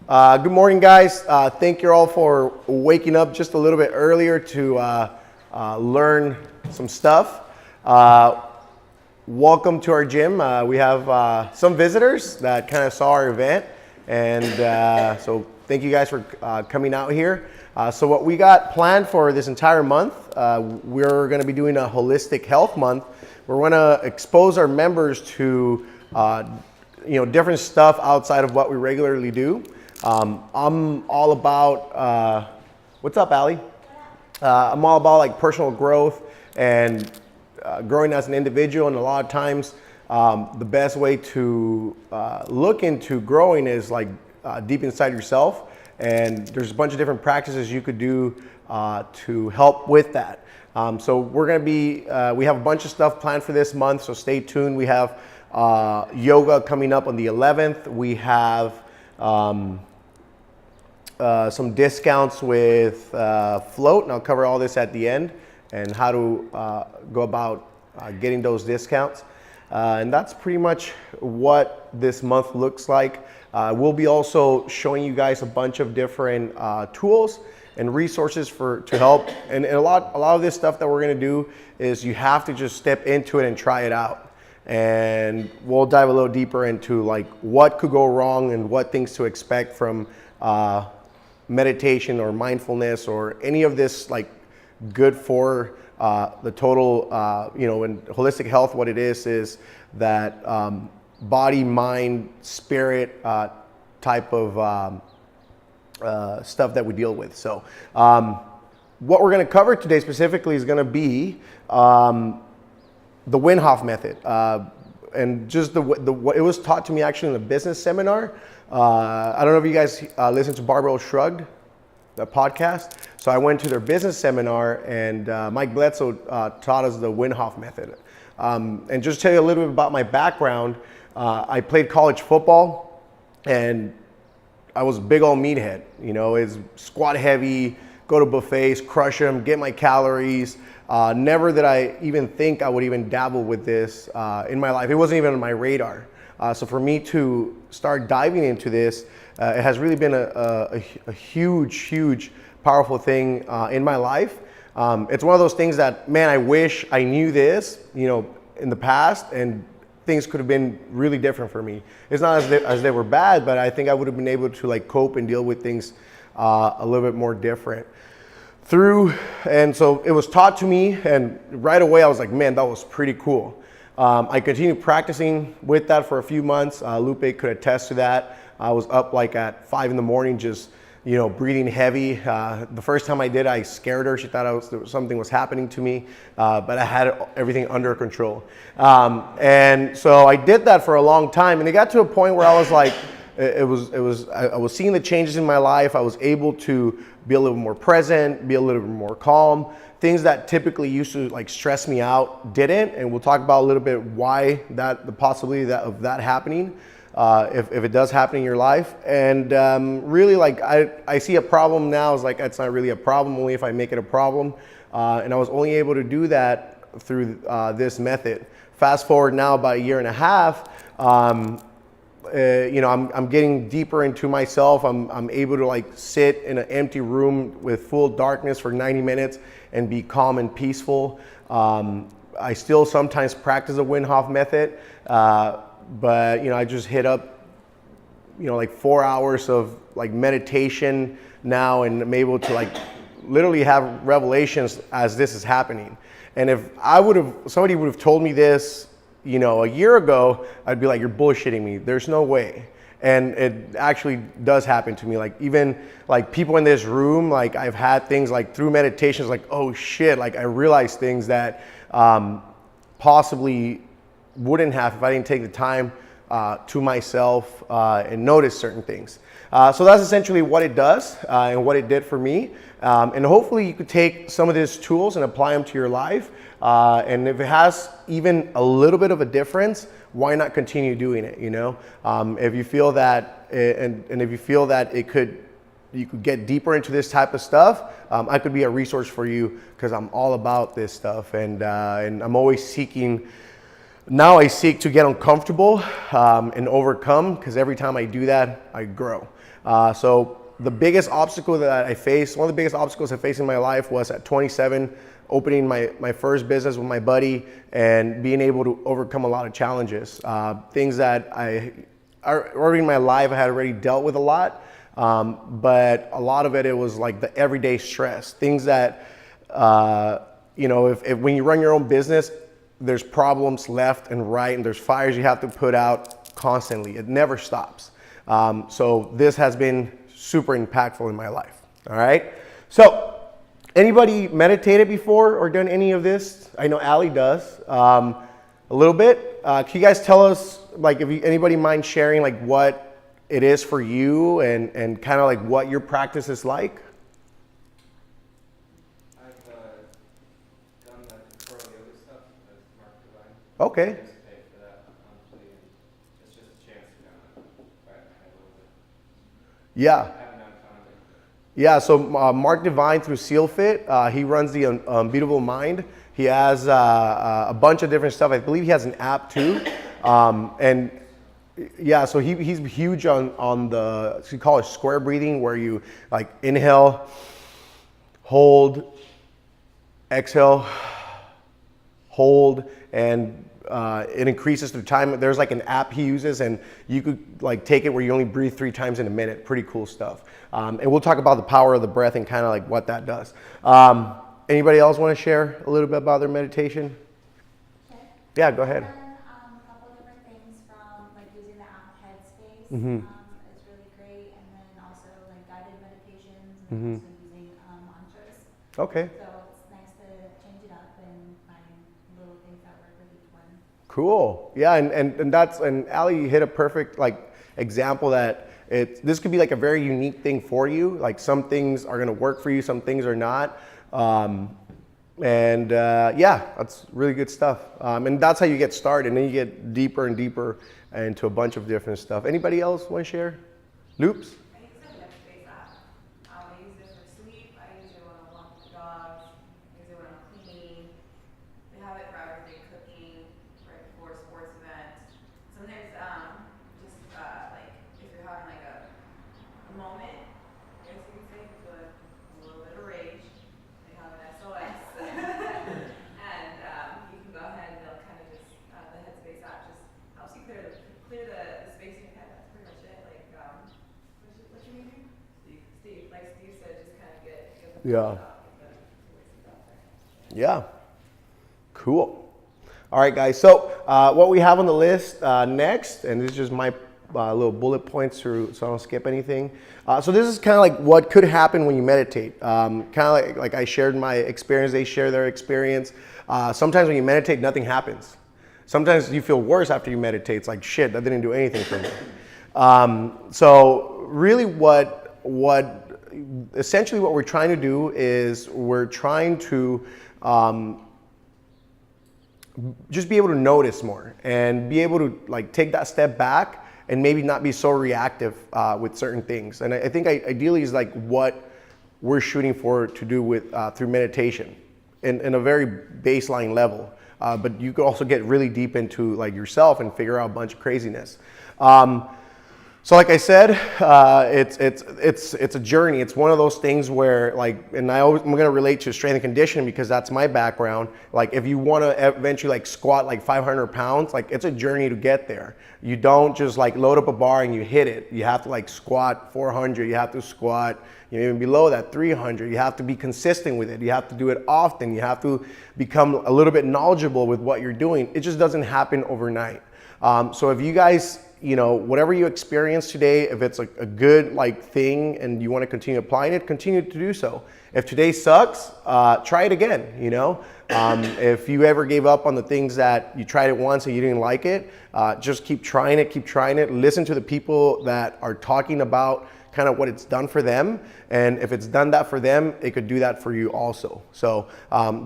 Good morning, guys. Thank you all for waking up just a little bit earlier to learn some stuff. Welcome to our gym. We have some visitors that kind of saw our event, and so thank you guys for coming out here. So what we got planned for this entire month, we're going to be doing a holistic health month. We're going to expose our members to different stuff outside of what we regularly do. I'm all about, what's up, Allie? I'm all about like personal growth and growing as an individual, and a lot of times the best way to look into growing is like deep inside yourself, and there's a bunch of different practices you could do to help with that. So we're going to be, we have a bunch of stuff planned for this month, so stay tuned. We have yoga coming up on the 11th. We have some discounts with Float, and I'll cover all this at the end and how to go about getting those discounts. And that's pretty much what this month looks like. We'll be also showing you guys a bunch of different tools and resources to help. And a lot of this stuff that we're gonna do is you have to just step into it and try it out. And we'll dive a little deeper into like what could go wrong and what things to expect from meditation or mindfulness or any of this like good for the total, in holistic health. What it is that body, mind, spirit type of stuff that we deal with. So what we're going to cover today specifically is going to be the Wim Hof method, and just what it was taught to me actually in a business seminar. I don't know if you guys listen to Barbell Shrugged, the podcast. So I went to their business seminar, and Mike Bledsoe taught us the Wim Hof method. And just to tell you a little bit about my background, I played college football, and I was a big old meathead. It's squat heavy, go to buffets, crush them, get my calories. Never did I even think I would even dabble with this in my life. It wasn't even on my radar. So for me to start diving into this, it has really been a huge, powerful thing in my life. It's one of those things that, man, I wish I knew this, in the past, and things could have been really different for me. It's not as they were bad, but I think I would have been able to like cope and deal with things a little bit more different. And so it was taught to me, and right away I was like, man, that was pretty cool. I continued practicing with that for a few months. Lupe could attest to that. I was up like at 5 in the morning, just, breathing heavy. The first time I did, I scared her. She thought something was happening to me, but I had everything under control. And so I did that for a long time, and it got to a point where I was like, I was seeing the changes in my life. I was able to be a little more present, be a little bit more calm. Things that typically used to like stress me out didn't, and we'll talk about a little bit why the possibility of that happening, if it does happen in your life. And really, like I see a problem now as like it's not really a problem, only if I make it a problem. And I was only able to do that through this method. Fast forward now about a year and a half. I'm getting deeper into myself. I'm able to like sit in an empty room with full darkness for 90 minutes and be calm and peaceful. I still sometimes practice the Wim Hof method, but I just hit up, like 4 hours of like meditation now, and I'm able to like literally have revelations as this is happening. And if somebody would have told me this, a year ago, I'd be like, you're bullshitting me. There's no way. And it actually does happen to me. Like even like people in this room, like I've had things like through meditations, like, oh shit, like I realized things that possibly wouldn't have if I didn't take the time to myself and notice certain things. So that's essentially what it does and what it did for me. And hopefully you could take some of these tools and apply them to your life. And if it has even a little bit of a difference, why not continue doing it? If you feel that, and if you feel that you could get deeper into this type of stuff, I could be a resource for you, because I'm all about this stuff, and I'm always seeking Now I seek to get uncomfortable and overcome, because every time I do that, I grow. So the biggest obstacle that I faced, one of the biggest obstacles I faced in my life was at 27, opening my first business with my buddy and being able to overcome a lot of challenges. Things that already in my life I had already dealt with a lot, but a lot of it was like the everyday stress. Things that, if when you run your own business, there's problems left and right, and there's fires you have to put out constantly. It never stops. So this has been super impactful in my life. All right. So anybody meditated before or done any of this? I know Allie does a little bit. Can you guys tell us, like, if anybody mind sharing like what it is for you and kind of like what your practice is like? Okay. Yeah. Yeah, so Mark Divine through SealFit, he runs the Unbeatable Mind. He has a bunch of different stuff. I believe he has an app too. And yeah, so he's huge on the, so you call it square breathing, where you like inhale, hold, exhale, hold, and it increases through time. There's like an app he uses, and you could like take it where you only breathe 3 times in a minute. Pretty cool stuff. And we'll talk about the power of the breath and kind of like what that does. Anybody else want to share a little bit about their meditation? Okay. Yeah, go ahead. A couple different things from like using the app Headspace. Mm-hmm. It's really great, and then also like guided meditations, and Mm-hmm. also using mantras. Okay. So it's nice to change it up and find little things that work with each one. Cool. Yeah, and that's, and Allie hit a perfect like example that this could be like a very unique thing for you. Like some things are gonna work for you, some things are not. Yeah, that's really good stuff. And that's how you get started, and then you get deeper and deeper into a bunch of different stuff. Anybody else want to share? Loops? I use the Headspace app. I use it for sleep. I use it when I walk the dogs. I use it when I'm cleaning. They have it for everything, cooking, right before a sports event. Sometimes, just like if you're having like a moment, I guess you could say, you feel a little bit of rage, they have an SOS. And you can go ahead and they'll kind of just, the Headspace app just helps you clear the space in your head. That's pretty much it. Like, what's your name? Steve. Like Steve said, just kind of get the Yeah. out the voices out there. Yeah. Cool. All right, guys. So what we have on the list next, and this is just my little bullet points so I don't skip anything. So this is kind of like what could happen when you meditate. Kind of like I shared my experience, they share their experience. Sometimes when you meditate, nothing happens. Sometimes you feel worse after you meditate. It's like, shit, that didn't do anything for me. So really essentially what we're trying to do is we're trying to just be able to notice more and be able to like take that step back and maybe not be so reactive with certain things. And I think ideally is like what we're shooting for to do with through meditation in a very baseline level. But you could also get really deep into like yourself and figure out a bunch of craziness. So like I said, it's a journey. It's one of those things where like, and I'm gonna relate to strength and conditioning because that's my background. Like if you wanna eventually like squat like 500 pounds, like it's a journey to get there. You don't just like load up a bar and you hit it. You have to like squat 400, you have to squat, even below that 300. You have to be consistent with it. You have to do it often. You have to become a little bit knowledgeable with what you're doing. It just doesn't happen overnight. So if you guys, whatever you experience today, if it's a good like thing and you want to continue applying it, continue to do so. If today sucks, try it again, If you ever gave up on the things that you tried it once and you didn't like it, just keep trying it. Listen to the people that are talking about kind of what it's done for them. And if it's done that for them, it could do that for you also. So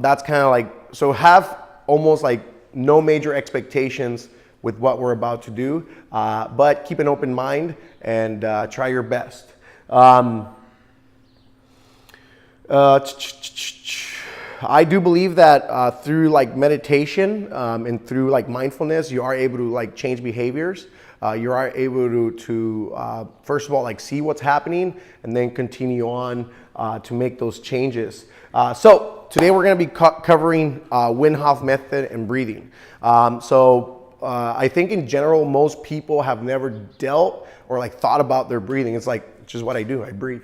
that's kind of like, so have almost like no major expectations with what we're about to do, but keep an open mind and try your best. I do believe that through like meditation and through like mindfulness, you are able to like change behaviors. You are able to first of all, like see what's happening and then continue on to make those changes. So today we're going to be covering Wim Hof method and breathing. I think in general, most people have never dealt or like thought about their breathing. It's like, just what I do, I breathe.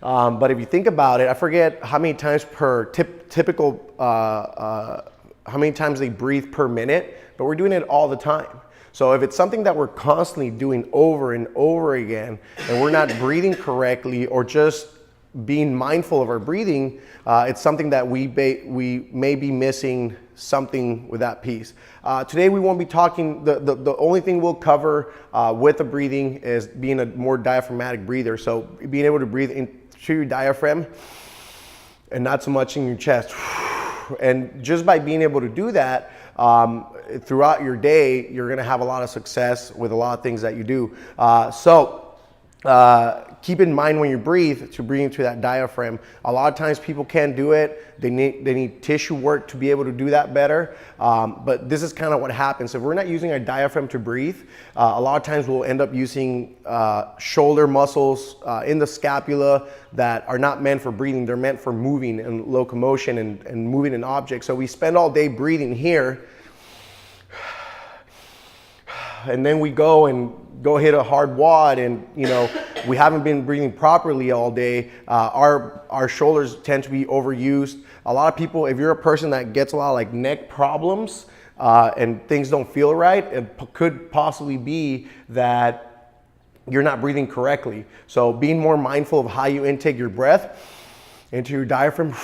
But if you think about it, I forget how many times per typical, how many times they breathe per minute, but we're doing it all the time. So if it's something that we're constantly doing over and over again, and we're not breathing correctly or just being mindful of our breathing, it's something that we may be missing something with that piece. Today we won't be talking, the only thing we'll cover with the breathing is being a more diaphragmatic breather. So being able to breathe into your diaphragm and not so much in your chest. And just by being able to do that throughout your day, you're gonna have a lot of success with a lot of things that you do. Keep in mind when you breathe to breathe into that diaphragm. A lot of times people can't do it. They need tissue work to be able to do that better. But this is kind of what happens. If we're not using our diaphragm to breathe, a lot of times we'll end up using shoulder muscles in the scapula that are not meant for breathing. They're meant for moving and locomotion and moving an object. So we spend all day breathing here, and then we go hit a hard wad, and we haven't been breathing properly all day. Our shoulders tend to be overused. A lot of people, if you're a person that gets a lot of like neck problems and things don't feel right, it could possibly be that you're not breathing correctly. So being more mindful of how you intake your breath into your diaphragm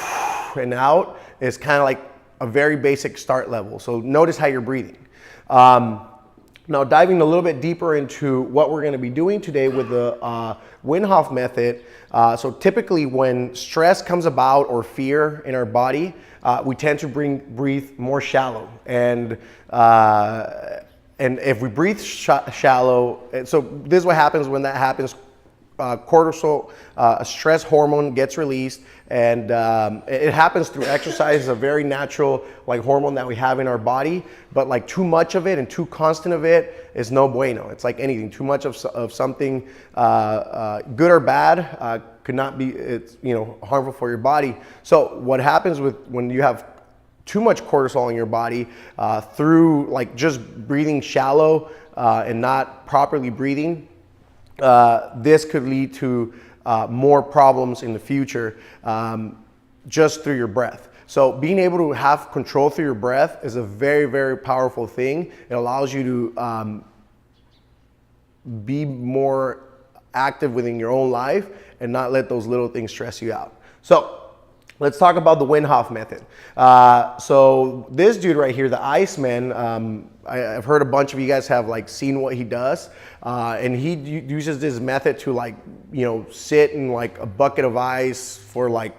and out is kind of like a very basic start level. So notice how you're breathing. Now diving a little bit deeper into what we're going to be doing today with the Wim Hof method. So typically when stress comes about or fear in our body, we tend to breathe more shallow. And if we breathe shallow, so this is what happens when that happens. Cortisol, a stress hormone gets released, and it happens through exercise. It's a very natural like hormone that we have in our body, but like too much of it and too constant of it is no bueno. It's like anything, too much of something good or bad could not be, it's harmful for your body. So what happens when you have too much cortisol in your body through like just breathing shallow and not properly breathing, this could lead to more problems in the future just through your breath. So being able to have control through your breath is a very, very powerful thing. It allows you to be more active within your own life and not let those little things stress you out. So let's talk about the Wim Hof method. So this dude right here, the Iceman, I've heard a bunch of you guys have like seen what he does, and he uses this method to like sit in like a bucket of ice for like,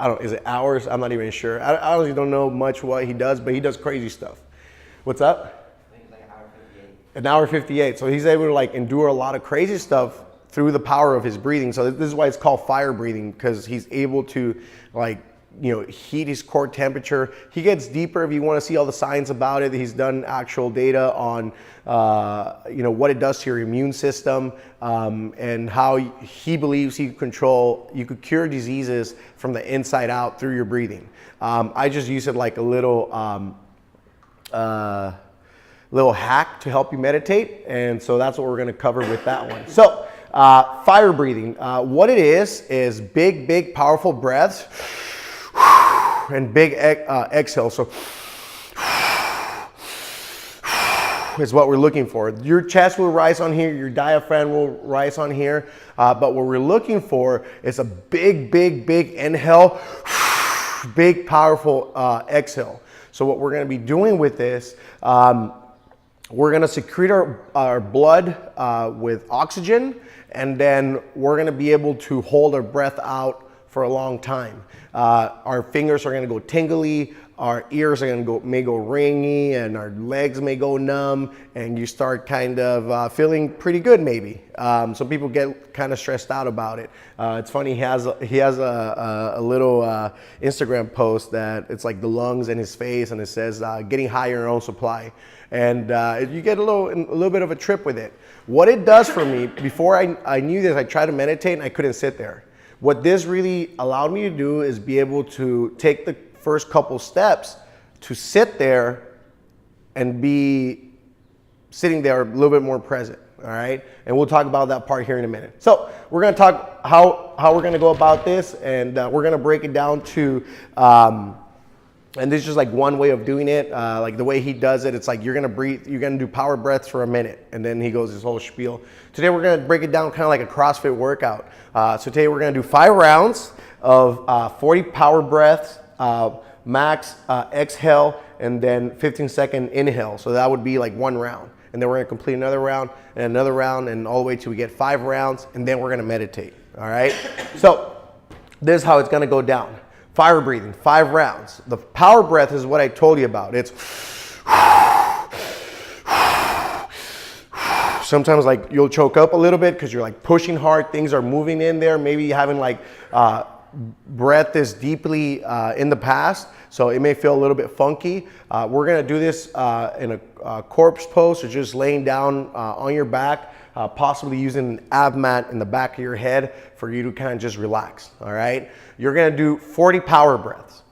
I don't know, is it hours? I'm not even sure. I honestly don't know much what he does, but he does crazy stuff. What's up? I think it's like an hour 58. An hour 58. So he's able to like endure a lot of crazy stuff through the power of his breathing. So this is why it's called fire breathing, because he's able to like heat his core temperature. He gets deeper if you want to see all the science about it. He's done actual data on what it does to your immune system, and how he believes you could cure diseases from the inside out through your breathing. I just use it like a little hack to help you meditate, and so that's what we're going to cover with that one. So fire breathing, what it is big powerful breaths and big exhale. So is what we're looking for. Your chest will rise on here, your diaphragm will rise on here, but what we're looking for is a big inhale, big powerful exhale. So what we're going to be doing with this, we're going to secrete our blood with oxygen, and then we're going to be able to hold our breath out for a long time. Our fingers are going to go tingly, our ears are may go ringy, and our legs may go numb, and you start kind of feeling pretty good maybe. Some people get kind of stressed out about it. It's funny, he has a little Instagram post that it's like the lungs and his face, and it says getting high in your own supply. And you get a little bit of a trip with it. What it does for me, before I knew this, I tried to meditate and I couldn't sit there. What this really allowed me to do is be able to take the first couple steps to sit there and be sitting there a little bit more present, all right? And we'll talk about that part here in a minute. So we're gonna talk how we're gonna go about this, and we're gonna break it down to, and this is just like one way of doing it. Like the way he does it, it's like you're gonna breathe, you're gonna do power breaths for a minute, and then he goes his whole spiel. Today we're gonna break it down kind of like a CrossFit workout. So today we're gonna do 5 rounds of 40 power breaths, max exhale, and then 15-second inhale. So that would be like 1 round. And then we're gonna complete another round, and all the way till we get 5 rounds, and then we're gonna meditate, all right? So this is how it's gonna go down. Fire breathing, 5 rounds. The power breath is what I told you about. It's sometimes like you'll choke up a little bit because you're like pushing hard, things are moving in there. Maybe you haven't like breathed this deeply in the past, so it may feel a little bit funky. We're gonna do this in a corpse pose, so just laying down on your back, possibly using an ab mat in the back of your head for you to kind of just relax, all right? You're gonna do 40 power breaths.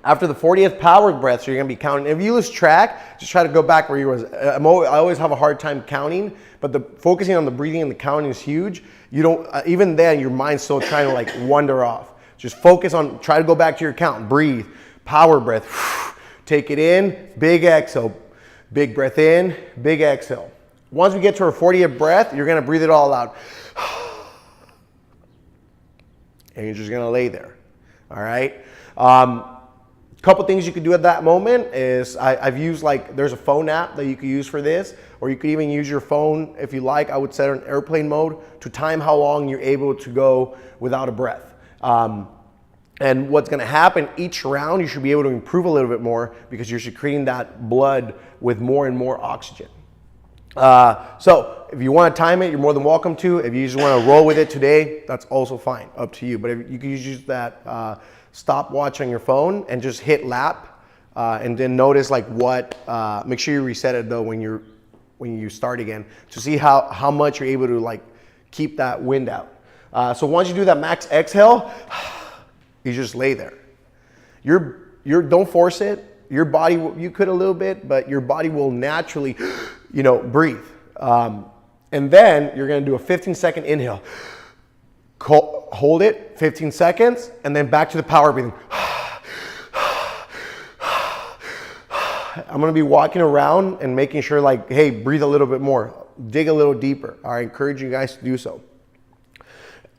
After the 40th power breath, so you're gonna be counting. If you lose track, just try to go back where you was. I always have a hard time counting, but focusing on the breathing and the counting is huge. You don't, even then, your mind's still trying to like wander off. Just focus on, try to go back to your count. Breathe, power breath. Take it in, big exhale. Big breath in, big exhale. Once we get to our 40th breath, you're gonna breathe it all out. And you're just gonna lay there, all right? Couple things you could do at that moment is I've used like, there's a phone app that you could use for this, or you could even use your phone if you like. I would set it on airplane mode to time how long you're able to go without a breath. And what's gonna happen each round, you should be able to improve a little bit more because you're secreting that blood with more and more oxygen. So if you want to time it, you're more than welcome to. If you just want to roll with it today, that's also fine, up to you. But if you can use that stopwatch on your phone and just hit lap, and then notice like what. Make sure you reset it though when you start again to see how much you're able to like keep that wind out. So once you do that max exhale, you just lay there. Don't force it. Your body, you could a little bit, but your body will naturally, breathe. And then you're gonna do a 15-second inhale. Hold it, 15 seconds, and then back to the power breathing. I'm gonna be walking around and making sure like, hey, breathe a little bit more, dig a little deeper. I encourage you guys to do so.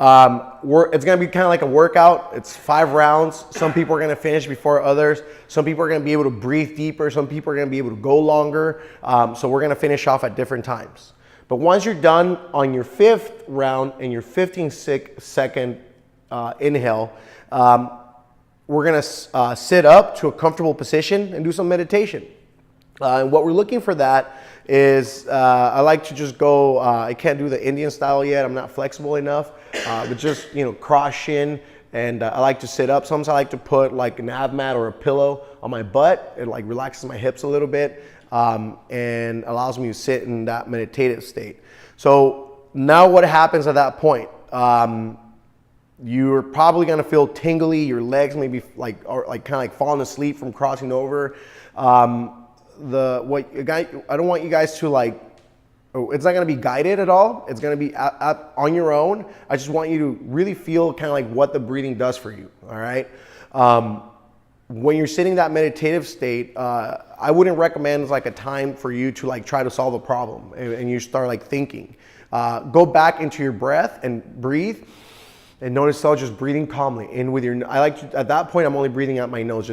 It's going to be kind of like a workout. It's 5 rounds. Some people are going to finish before others. Some people are going to be able to breathe deeper. Some people are going to be able to go longer. So we're going to finish off at different times. But once you're done on your 5th round and your 15-second inhale, we're going to sit up to a comfortable position and do some meditation. And what we're looking for that is, I like to just go, I can't do the Indian style yet. I'm not flexible enough, but just, cross shin. And I like to sit up. Sometimes I like to put like an ab mat or a pillow on my butt. It like relaxes my hips a little bit, and allows me to sit in that meditative state. So now what happens at that point? You're probably gonna feel tingly. Your legs may be kind of like falling asleep from crossing over. I don't want you guys to it's not going to be guided at all. It's going to be on your own. I just want you to really feel kind of like what the breathing does for you, all right? When you're sitting in that meditative state, I wouldn't recommend like a time for you to like try to solve a problem and you start like thinking. Go back into your breath and breathe and notice yourself just breathing calmly in with your, at that point, I'm only breathing out my nose,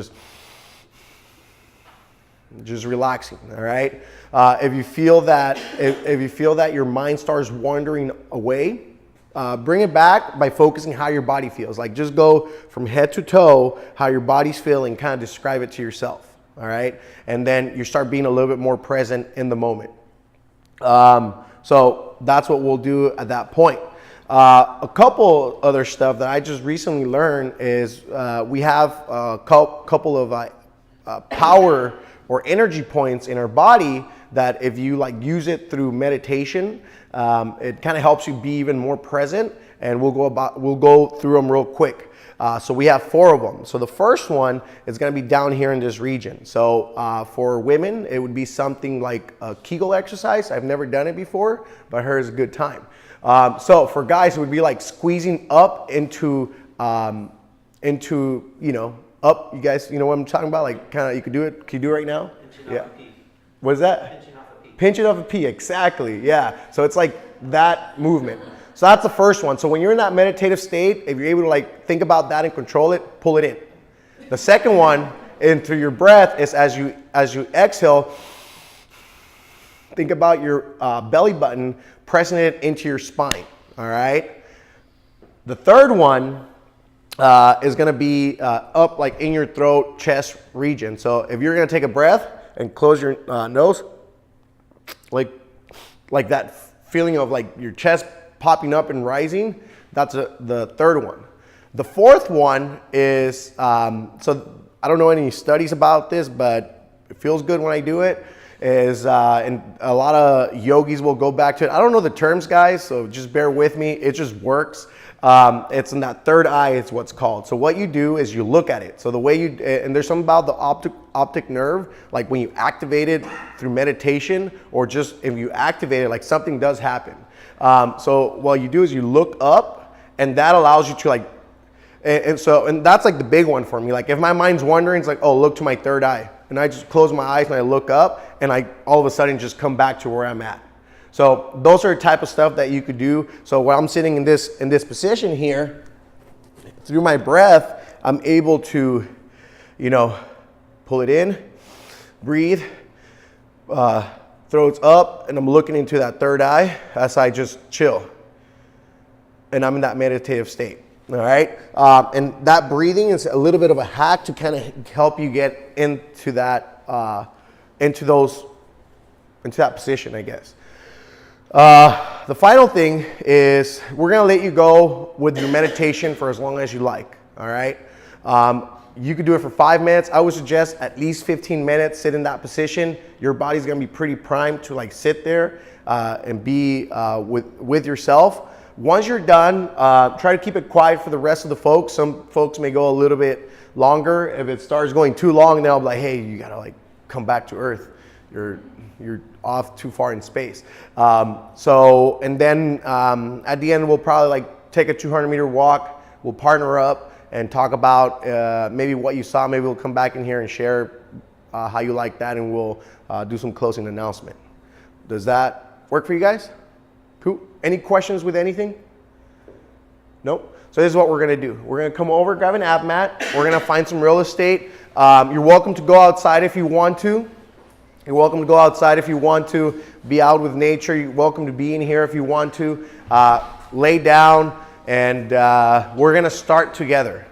just relaxing, all right? If you feel that your mind starts wandering away, bring it back by focusing how your body feels. Like just go from head to toe, how your body's feeling, kind of describe it to yourself, all right? And then you start being a little bit more present in the moment. So that's what we'll do at that point. A couple other stuff that I just recently learned is we have a couple of power or energy points in our body that if you like use it through meditation, it kind of helps you be even more present. And we'll go through them real quick. So we have 4 of them. So the first one is going to be down here in this region. So for women, it would be something like a Kegel exercise. I've never done it before, but I heard it's a good time. So for guys, it would be like squeezing up into you know, up. You guys, you know what I'm talking about? Like kind of, you could do it. Can you do it right now? Yeah. What is that? Pinching off a pee. Pinching off a pee. Exactly. Yeah. So it's like that movement. So that's the first one. So when you're in that meditative state, if you're able to like think about that and control it, pull it in. The second one, in through your breath, is as you exhale, think about your belly button, pressing it into your spine. All right. The third one is going to be up like in your throat, chest region. So if you're going to take a breath and close your nose, like that feeling of like your chest popping up and rising, that's the third one. The fourth one is, so I don't know any studies about this, but it feels good when I do it, is, and a lot of yogis will go back to it. I don't know the terms, guys, so just bear with me. It just works. It's in that third eye, it's what's called. So what you do is you look at it. So the way you, and there's something about the optic nerve, like when you activate it through meditation, or just if you activate it, like something does happen. So what you do is you look up, and that allows you to like, and that's like the big one for me. Like if my mind's wandering, it's like, oh, look to my third eye. And I just close my eyes and I look up, and I all of a sudden just come back to where I'm at. So those are the type of stuff that you could do. So while I'm sitting in this position here, through my breath, I'm able to, you know, pull it in, breathe, throats up, and I'm looking into that third eye as I just chill. And I'm in that meditative state. All right. And that breathing is a little bit of a hack to kind of help you get into that, into that position, I guess. The final thing is we're going to let you go with your meditation for as long as you like. All right. You could do it for 5 minutes. I would suggest at least 15 minutes, sit in that position. Your body's going to be pretty primed to like sit there and be with yourself. Once you're done, try to keep it quiet for the rest of the folks. Some folks may go a little bit longer. If it starts going too long, then I'll be like, hey, you got to like come back to earth. You're off too far in space. And then at the end, we'll probably like take a 200-meter walk. We'll partner up and talk about maybe what you saw. Maybe we'll come back in here and share how you like that, and we'll do some closing announcement. Does that work for you guys? Cool. Any questions with anything? Nope. So this is what we're going to do. We're going to come over, grab an ab mat. We're going to find some real estate. You're welcome to go outside if you want to. You're welcome to go outside if you want to. Be out with nature. You're welcome to be in here if you want to. Lay down, and we're going to start together.